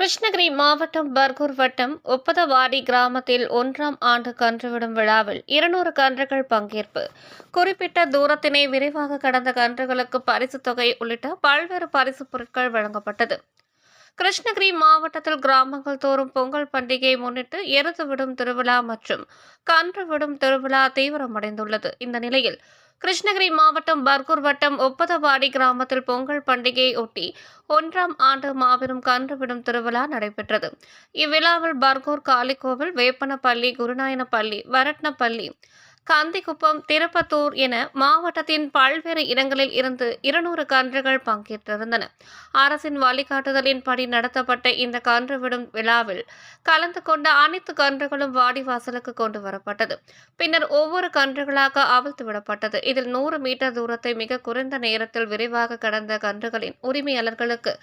கிருஷ்ணகிரி மாவட்டம் பர்கூர் வட்டம் ஒப்பதவாடி கிராமத்தில் 1ஆம் ஆண்டு கன்றுவிடும் விழாவில் 200 கன்றுகள் பங்கேற்பு. குறிப்பிட்ட தூரத்தினை விரைவாக கடந்த கன்றுகளுக்கு பரிசுத் தொகை உள்ளிட்ட பல்வேறு பரிசுப் பொருட்கள் வழங்கப்பட்டது. கிருஷ்ணகிரி மாவட்டத்தில் கிராமங்கள் தோறும் பொங்கல் பண்டிகையை முன்னிட்டு எருது விடும் திருவிழா மற்றும் கன்று விடும் திருவிழா தீவிரமடைந்துள்ளது. இந்த நிலையில் கிருஷ்ணகிரி மாவட்டம் பர்கூர் வட்டம் ஒப்பதவாடி கிராமத்தில் பொங்கல் பண்டிகையை ஒட்டி 1ஆம் ஆண்டு மாபெரும் கன்று விடும் திருவிழா நடைபெற்றது. இவ்விழாவில் பர்கூர் காளிக்கோவில், வேப்பனப்பள்ளி, குருநாயனப்பள்ளி, வரட்னப்பள்ளி, கந்திக்குப்பம், திருப்பத்தூர் என மாவட்டத்தின் பல்வேறு இடங்களில் இருந்து 200 கன்றுகள் பங்கேற்றிருந்தன. அரசின் வழிகாட்டுதலின்படி நடத்தப்பட்ட இந்த கன்று விடும் விழாவில் கலந்து கொண்ட அனைத்து கன்றுகளும் வாடிவாசலுக்கு கொண்டு வரப்பட்டது. பின்னர் ஒவ்வொரு கன்றுகளாக அவிழ்த்து விடப்பட்டது. இதில் 100 மீட்டர் தூரத்தை மிக குறைந்த நேரத்தில் விரைவாக கடந்த கன்றுகளின் உரிமையாளர்களுக்கு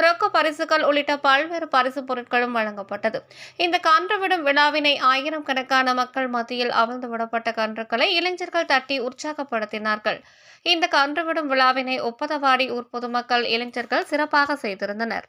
ரொக்க பரிசுகள் உள்ளிட்ட பல்வேறு பரிசு பொருட்களும் வழங்கப்பட்டது. இந்த கன்று விடும் விழாவினை 1000 கணக்கான மக்கள் மத்தியில் அவிழ்ந்து விடப்பட்ட கன்றுகளை இளைஞர்கள் தட்டி உற்சாகப்படுத்தினார்கள். இந்த கன்று விடும் விழாவினை ஒப்பதவாடி ஊர் பொதுமக்கள், இளைஞர்கள் சிறப்பாக செய்திருந்தனர்.